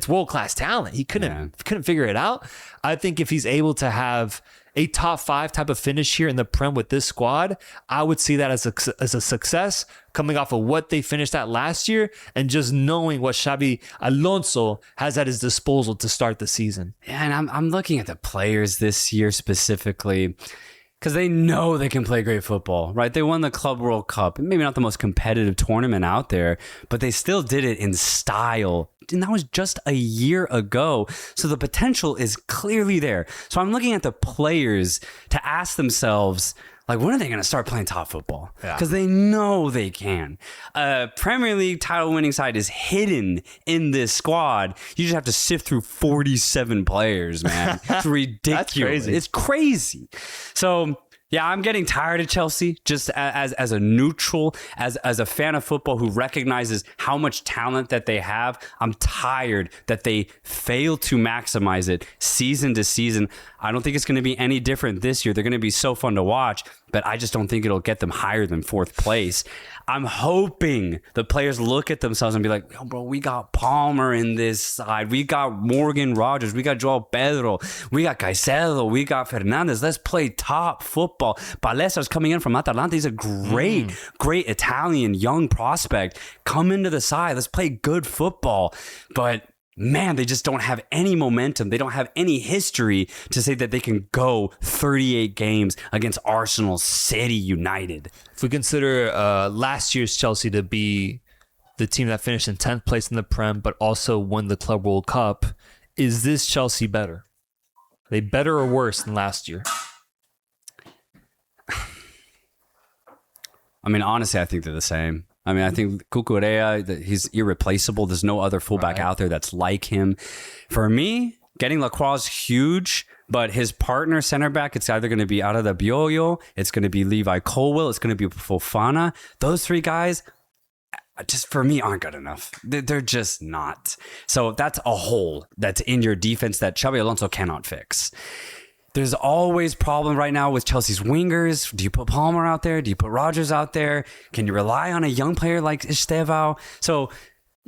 world-class talent. He couldn't figure it out. I think if he's able to have a top 5 type of finish here in the Prem with this squad, I would see that as a success, coming off of what they finished at last year and just knowing what Xabi Alonso has at his disposal to start the season. Yeah, and I'm looking at the players this year specifically, because they know they can play great football, right? They won the Club World Cup. Maybe not the most competitive tournament out there, but they still did it in style. And that was just a year ago. So the potential is clearly there. So I'm looking at the players to ask themselves, like, when are they going to start playing top football? Because they know they can. Premier League title winning side is hidden in this squad. You just have to sift through 47 players, man. It's ridiculous. That's crazy. It's crazy. So yeah, I'm getting tired of Chelsea just as a neutral, as a fan of football who recognizes how much talent that they have. I'm tired that they fail to maximize it season to season. I don't think it's going to be any different this year. They're going to be so fun to watch, but I just don't think it'll get them higher than 4th place. I'm hoping the players look at themselves and be like, yo, bro, we got Palmer in this side. We got Morgan Rogers. We got Joao Pedro. We got Caicedo. We got Fernandez. Let's play top football. Palesar's coming in from Atalanta. He's a great Italian young prospect. Come into the side. Let's play good football. But man, they just don't have any momentum. They don't have any history to say that they can go 38 games against Arsenal, City, United. If we consider last year's Chelsea to be the team that finished in 10th place in the Prem, but also won the Club World Cup, is this Chelsea better? Are they better or worse than last year? I mean, honestly, I think they're the same. I mean, I think Cucurella, he's irreplaceable. There's no other fullback out there that's like him. For me, getting Lacroix is huge, but his partner center back, it's either going to be Arda Bioyo, it's going to be Levi Colwill, it's going to be Fofana. Those 3 guys, just for me, aren't good enough. They're just not. So that's a hole that's in your defense that Xabi Alonso cannot fix. There's always problem right now with Chelsea's wingers. Do you put Palmer out there? Do you put Rogers out there? Can you rely on a young player like Estevao? So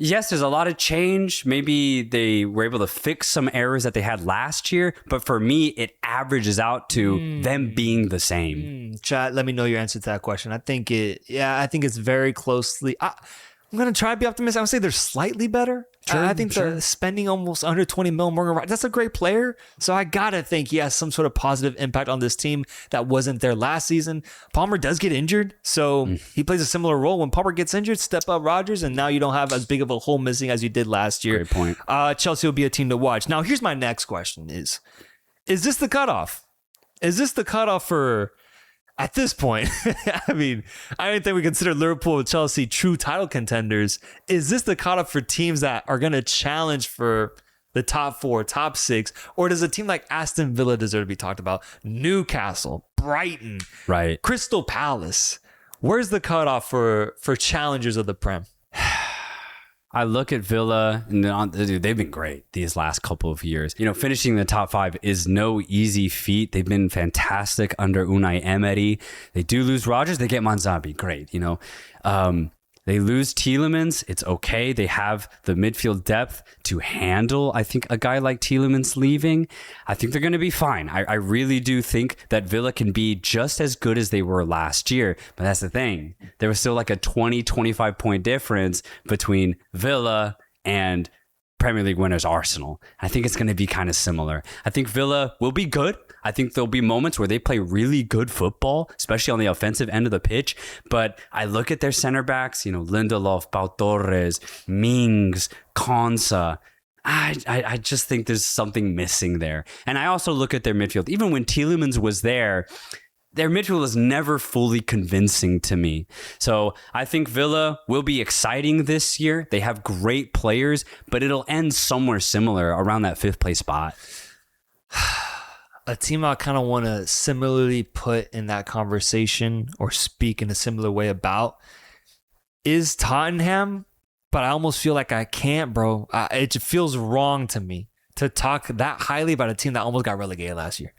Yes, there's a lot of change. Maybe they were able to fix some errors that they had last year, but for me, it averages out to them being the same. Chat, let me know your answer to that question. I think it's very closely. I'm going to try to be optimistic. I would say they're slightly better. I think they're spending almost under 20 mil. Morgan, that's a great player. So I got to think he has some sort of positive impact on this team that wasn't there last season. Palmer does get injured. So he plays a similar role. When Palmer gets injured, step up Rodgers. And now you don't have as big of a hole missing as you did last year. Great point. Chelsea will be a team to watch. Now, here's my next question is this the cutoff? Is this the cutoff for... At this point, I mean, I don't think we consider Liverpool and Chelsea true title contenders. Is this the cutoff for teams that are going to challenge for the top 4, top 6? Or does a team like Aston Villa deserve to be talked about? Newcastle, Brighton, right? Crystal Palace. Where's the cutoff for challengers of the Prem? I look at Villa, and dude, they've been great these last couple of years. You know, finishing the top 5 is no easy feat. They've been fantastic under Unai Emery. They do lose Rodgers. They get Manzabi. Great, you know. They lose Tielemans. It's okay. They have the midfield depth to handle, I think, a guy like Tielemans leaving. I think they're going to be fine. I really do think that Villa can be just as good as they were last year. But that's the thing. There was still like a 20, 25 point difference between Villa and Premier League winners Arsenal. I think it's going to be kind of similar. I think Villa will be good. I think there'll be moments where they play really good football, especially on the offensive end of the pitch. But I look at their center backs, you know, Lindelof, Pau Torres, Mings, Konsa. I just think there's something missing there. And I also look at their midfield. Even when Tielemans was there, their midfield is never fully convincing to me. So I think Villa will be exciting this year. They have great players, but it'll end somewhere similar around that 5th place spot. A team I kind of want to similarly put in that conversation or speak in a similar way about is Tottenham, but I almost feel like I can't, bro. It feels wrong to me to talk that highly about a team that almost got relegated last year.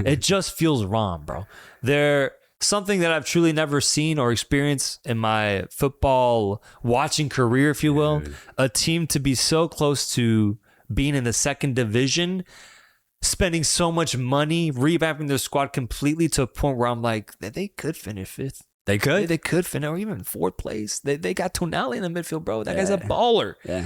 It just feels wrong, bro. They're something that I've truly never seen or experienced in my football watching career, if you will. A team to be so close to being in the 2nd division, spending so much money, revamping their squad completely to a point where I'm like, they could finish 5th. They could? They could finish, or even 4th place. They got Tonali in the midfield, bro. That guy's a baller. Yeah.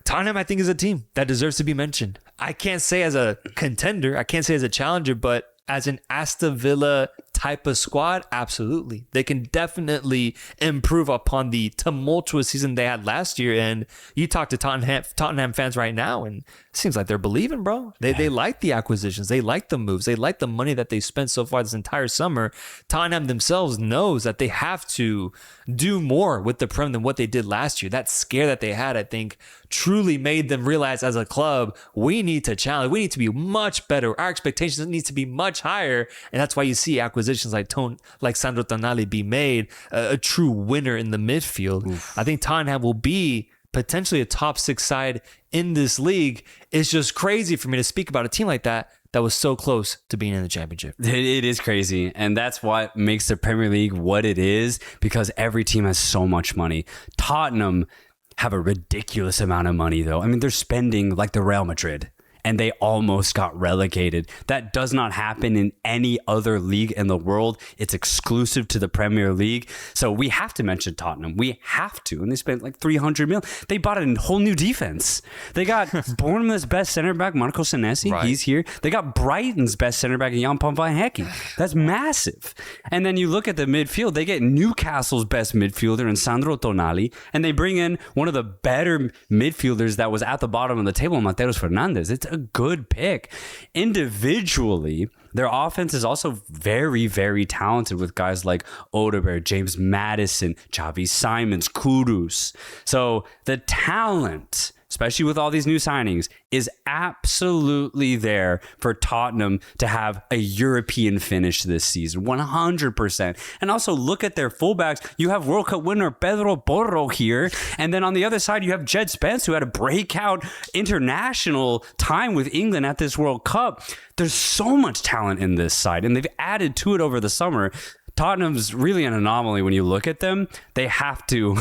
Tottenham, I think, is a team that deserves to be mentioned. I can't say as a contender, I can't say as a challenger, but as an Aston Villa type of squad, absolutely. They can definitely improve upon the tumultuous season they had last year. And you talk to Tottenham fans right now, and it seems like they're believing, bro. They like the acquisitions. They like the moves. They like the money that they spent so far this entire summer. Tottenham themselves knows that they have to do more with the Prem than what they did last year. That scare that they had, I think, truly made them realize as a club, we need to challenge. We need to be much better. Our expectations need to be much higher. And that's why you see acquisitions like Sandro Tonali be made, a true winner in the midfield. Oof. I think Tottenham will be potentially a top 6 side in this league. It's just crazy for me to speak about a team like that was so close to being in the championship. It is crazy. And that's what makes the Premier League what it is, because every team has so much money. Tottenham have a ridiculous amount of money, though. I mean, they're spending like the Real Madrid, and they almost got relegated. That does not happen in any other league in the world. It's exclusive to the Premier League. So we have to mention Tottenham. We have to. And they spent like 300 mil. They bought a whole new defense. They got Bournemouth's best center back, Marco Senesi. Right. He's here. They got Brighton's best center back, Jan van Hecke. That's massive. And then you look at the midfield. They get Newcastle's best midfielder in Sandro Tonali. And they bring in one of the better midfielders that was at the bottom of the table, Mateus Fernandes. It's a good pick. Individually, their offense is also very, very talented with guys like Odegaard, James Maddison, Xavi Simons, Kudus. So the talent, especially with all these new signings, is absolutely there for Tottenham to have a European finish this season, 100%. And also look at their fullbacks. You have World Cup winner Pedro Porro here. And then on the other side, you have Jed Spence, who had a breakout international time with England at this World Cup. There's so much talent in this side, and they've added to it over the summer. Tottenham's really an anomaly when you look at them. They have to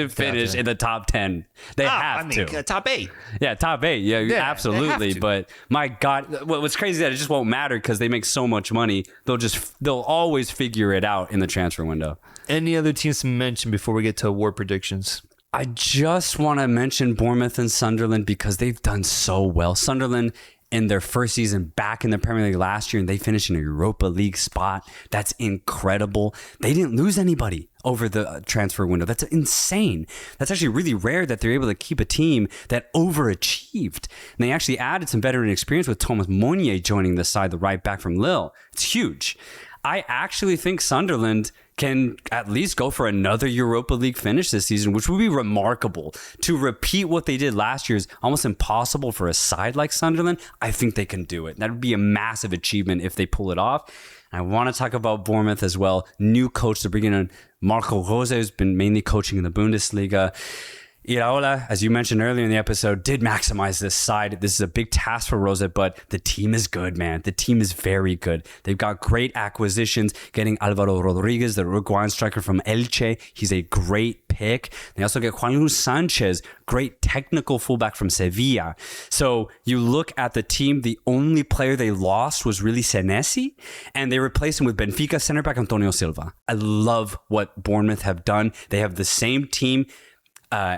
finish in the top 10. They have to. Top 8. Yeah, top 8. Yeah, absolutely. But my God, what's crazy is that it just won't matter because they make so much money. They'll always figure it out in the transfer window. Any other teams to mention before we get to award predictions? I just want to mention Bournemouth and Sunderland because they've done so well. Sunderland in their first season back in the Premier League last year, and they finished in a Europa League spot. That's incredible. They didn't lose anybody over the transfer window. That's insane. That's actually really rare that they're able to keep a team that overachieved. And they actually added some veteran experience with Thomas Meunier joining the side, the right back from Lille. It's huge. I actually think Sunderland can at least go for another Europa League finish this season, which would be remarkable. To repeat what they did last year is almost impossible for a side like Sunderland. I think they can do it. That would be a massive achievement if they pull it off. And I want to talk about Bournemouth as well. New coach to bring in Marco Rose, who's been mainly coaching in the Bundesliga. Iraola, as you mentioned earlier in the episode, did maximize this side. This is a big task for Rosa, but the team is good, man. The team is very good. They've got great acquisitions, getting Alvaro Rodriguez, the Uruguayan striker from Elche. He's a great pick. They also get Juan Luis Sanchez, great technical fullback from Sevilla. So you look at the team, the only player they lost was really Senesi, and they replaced him with Benfica center back Antonio Silva. I love what Bournemouth have done. They have the same team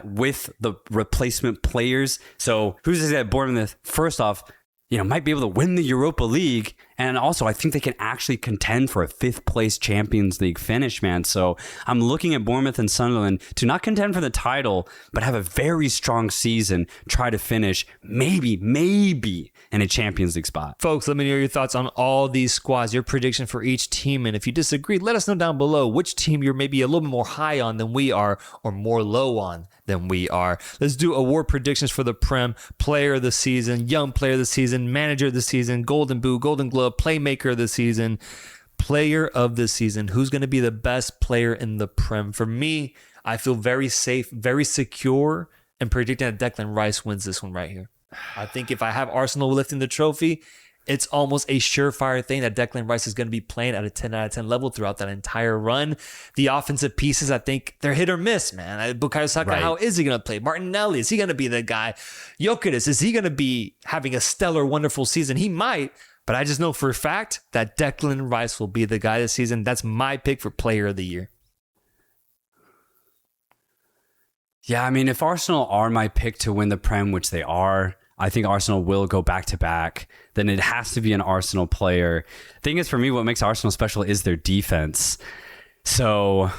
with the replacement players. So who's to say that Bournemouth, first off, might be able to win the Europa League. And also, I think they can actually contend for a 5th place Champions League finish, man. So I'm looking at Bournemouth and Sunderland to not contend for the title, but have a very strong season, try to finish maybe in a Champions League spot. Folks, let me know your thoughts on all these squads, your prediction for each team. And if you disagree, let us know down below which team you're maybe a little bit more high on than we are or more low on than we are. Let's do award predictions for the Prem. Player of the season, young player of the season, manager of the season, Golden Boot, Golden Glove, playmaker of the season, player of the season. Who's going to be the best player in the Prem? For me, I feel very safe, very secure, and predicting that Declan Rice wins this one right here. I think if I have Arsenal lifting the trophy, it's almost a surefire thing that Declan Rice is going to be playing at a 10 out of 10 level throughout that entire run. The offensive pieces, I think they're hit or miss, man. Bukayo Saka, How is he going to play? Martinelli, is he going to be the guy? Gyökeres, is he going to be having a stellar, wonderful season? He might, but I just know for a fact that Declan Rice will be the guy this season. That's my pick for player of the year. Yeah, I mean, if Arsenal are my pick to win the Prem, which they are, I think Arsenal will go back to back. Then it has to be an Arsenal player. Thing is, for me, what makes Arsenal special is their defense. So,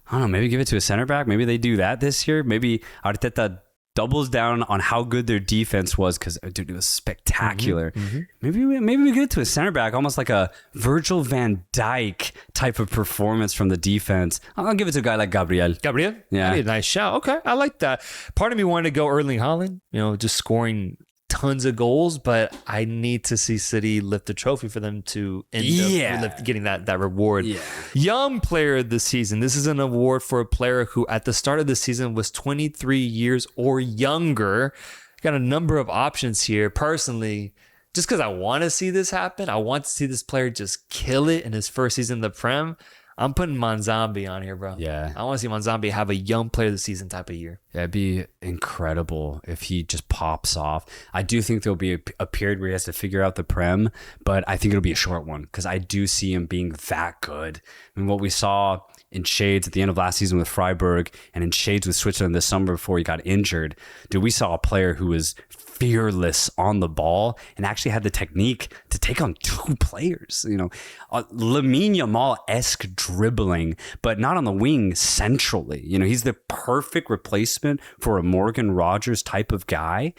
I don't know, maybe give it to a center back. Maybe they do that this year. Maybe Arteta doubles down on how good their defense was because, dude, it was spectacular. Maybe we get it to a center back, almost like a Virgil van Dijk type of performance from the defense. I'll give it to a guy like Gabriel. Gabriel? Yeah. That'd be a nice shout. Okay, I like that. Part of me wanted to go Erling Haaland, just scoring tons of goals, but I need to see City lift the trophy for them to end up getting that reward. Yeah. Young player of the season. This is an award for a player who at the start of the season was 23 years or younger. Got a number of options here. Personally, just because I want to see this happen, I want to see this player just kill it in his first season in the Prem. I'm putting Manzambi on here, bro. Yeah. I want to see Manzambi have a young player of the season type of year. Yeah, it'd be incredible if he just pops off. I do think there'll be a period where he has to figure out the Prem, but I think it'll be a short one because I do see him being that good. I mean, what we saw in shades at the end of last season with Freiburg and in shades with Switzerland this summer before he got injured, dude, we saw a player who was fearless on the ball and actually had the technique to take on 2 players. Lamine Yamal-esque dribbling, but not on the wing centrally. He's the perfect replacement for a Morgan Rogers type of guy.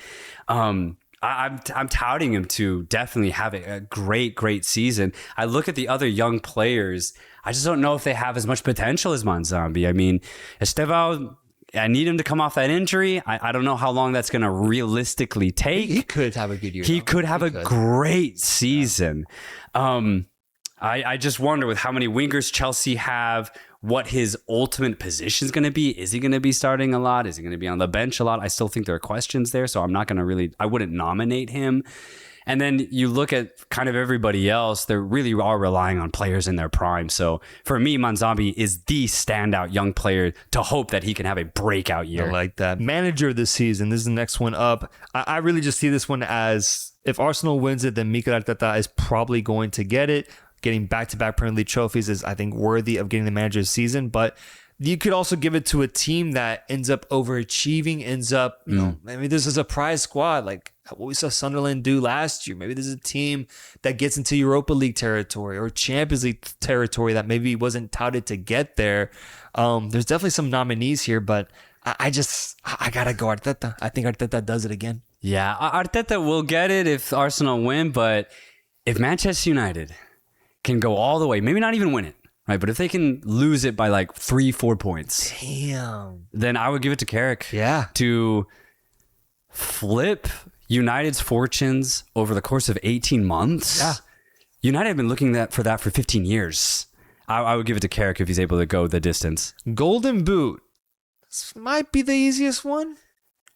I'm touting him to definitely have a great season. I look at the other young players. I just don't know if they have as much potential as Manzambi. I mean, Estevao, I need him to come off that injury. I don't know how long that's going to realistically take. He could have a good year. He could have a great season. I just wonder with how many wingers Chelsea have, what his ultimate position is going to be. Is he going to be starting a lot? Is he going to be on the bench a lot? I still think there are questions there. So I'm not going to I wouldn't nominate him. And then you look at kind of everybody else, they really are relying on players in their prime. So for me, Manzambi is the standout young player to hope that he can have a breakout year. I like that. Manager of the season. This is the next one up. I really just see this one as if Arsenal wins it, then Mikel Arteta is probably going to get it. Getting back-to-back Premier League trophies is, I think, worthy of getting the manager of the season. But you could also give it to a team that ends up overachieving, maybe this is a prize squad, like what we saw Sunderland do last year. Maybe this is a team that gets into Europa League territory or Champions League territory that maybe wasn't touted to get there. There's definitely some nominees here, but I gotta go Arteta. I think Arteta does it again. Yeah, Arteta will get it if Arsenal win, but if Manchester United can go all the way, maybe not even win it, right? But if they can lose it by like 3-4 points, then I would give it to Carrick. Yeah. To flip United's fortunes over the course of 18 months. Yeah. United have been looking for that for 15 years. I would give it to Carrick if he's able to go the distance. Golden Boot. This might be the easiest one.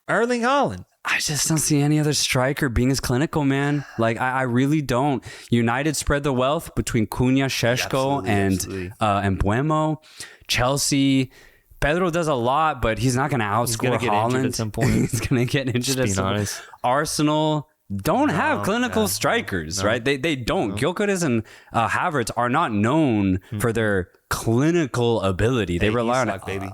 Erling Haaland. I just don't see any other striker being as clinical, man. Like, I really don't. United spread the wealth between Cunha, Šeško, and Buemo. Chelsea, Pedro does a lot, but he's not going to outscore Haaland. At some point. He's going to get injured at some point. Arsenal don't have clinical strikers, right? They don't. No. Gyökeres and Havertz are not known for their clinical ability. They rely on baby.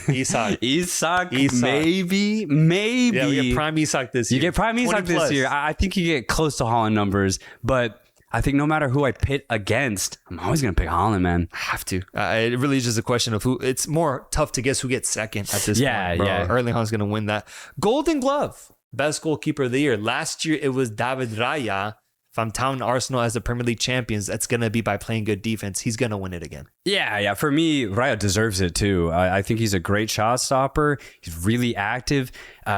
Isak, maybe. Yeah, we get prime Isak this year. You get prime Isak this year. I think you get close to Haaland numbers, but I think no matter who I pit against, I'm always going to pick Haaland, man. I have to. It really is just a question of who. It's more tough to guess who gets second at this point. Yeah. Erling Haaland's going to win that. Golden Glove. Best goalkeeper of the year. Last year, it was David Raya. If I'm touting Arsenal as the Premier League champions, that's going to be by playing good defense. He's going to win it again. Yeah. For me, Raya deserves it too. I think he's a great shot stopper. He's really active.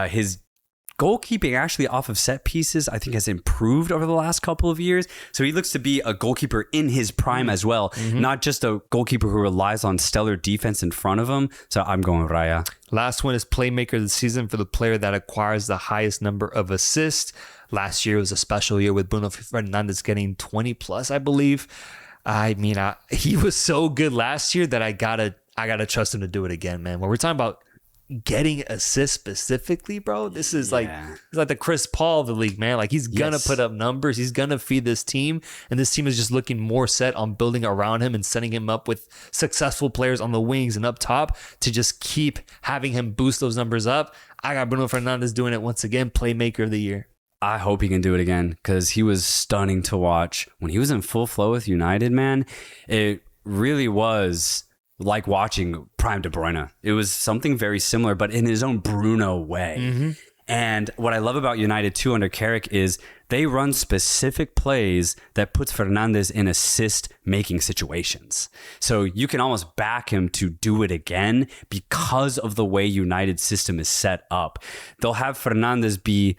His goalkeeping actually off of set pieces, I think, has improved over the last couple of years. So he looks to be a goalkeeper in his prime as well, not just a goalkeeper who relies on stellar defense in front of him. So I'm going Raya. Last one is playmaker of the season for the player that acquires the highest number of assists. Last year was a special year with Bruno Fernandes getting 20 plus, I believe. I mean, he was so good last year that I gotta trust him to do it again, man. When we're talking about getting assists specifically, bro, this is like the Chris Paul of the league, man. Like, he's gonna put up numbers, he's gonna feed this team, and this team is just looking more set on building around him and setting him up with successful players on the wings and up top to just keep having him boost those numbers up. I got Bruno Fernandes doing it once again, playmaker of the year. I hope he can do it again because he was stunning to watch when he was in full flow with United, man. It really was like watching prime De Bruyne. It was something very similar, but in his own Bruno way. And what I love about United too under Carrick is they run specific plays that puts Fernandes in assist-making situations. So you can almost back him to do it again because of the way United's system is set up. They'll have Fernandes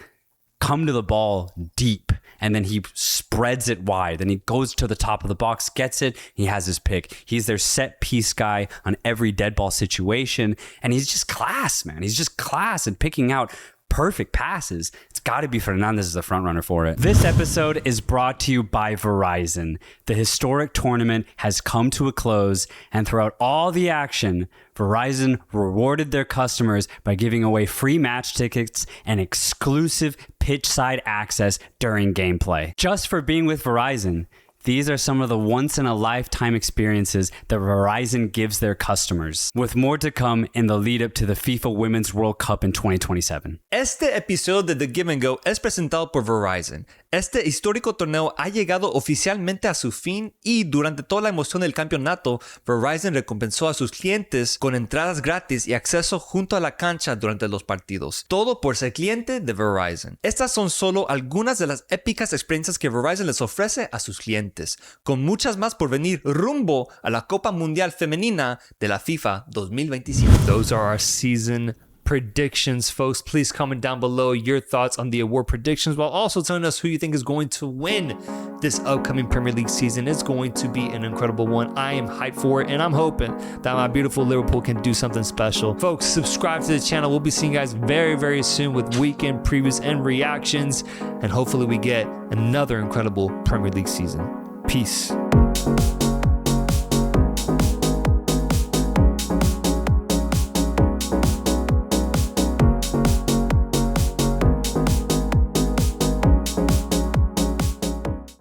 come to the ball deep, and then he spreads it wide. Then he goes to the top of the box, gets it, he has his pick. He's their set piece guy on every dead ball situation, and he's just class, man. He's just class at picking out perfect passes. It's got to be Fernandes as the front runner for it. This episode is brought to you by Verizon. The historic tournament has come to a close, and throughout all the action, Verizon rewarded their customers by giving away free match tickets and exclusive pitch-side access during gameplay. Just for being with Verizon, these are some of the once-in-a-lifetime experiences that Verizon gives their customers, with more to come in the lead-up to the FIFA Women's World Cup in 2027. Este episodio de The Give and Go es presentado por Verizon. Este histórico torneo ha llegado oficialmente a su fin y durante toda la emoción del campeonato, Verizon recompensó a sus clientes con entradas gratis y acceso junto a la cancha durante los partidos. Todo por ser cliente de Verizon. Estas son solo algunas de las épicas experiencias que Verizon les ofrece a sus clientes, con muchas más por venir rumbo a la Copa Mundial Femenina de la FIFA 2027. Those are our season predictions, folks. Please comment down below your thoughts on the award predictions while also telling us who you think is going to win this upcoming Premier League season is going to be an incredible one. I am hyped for it, and I'm hoping that my beautiful Liverpool can do something special. Folks, subscribe to the channel. We'll be seeing you guys very, very soon with weekend previews and reactions, and hopefully we get another incredible Premier League season. Peace.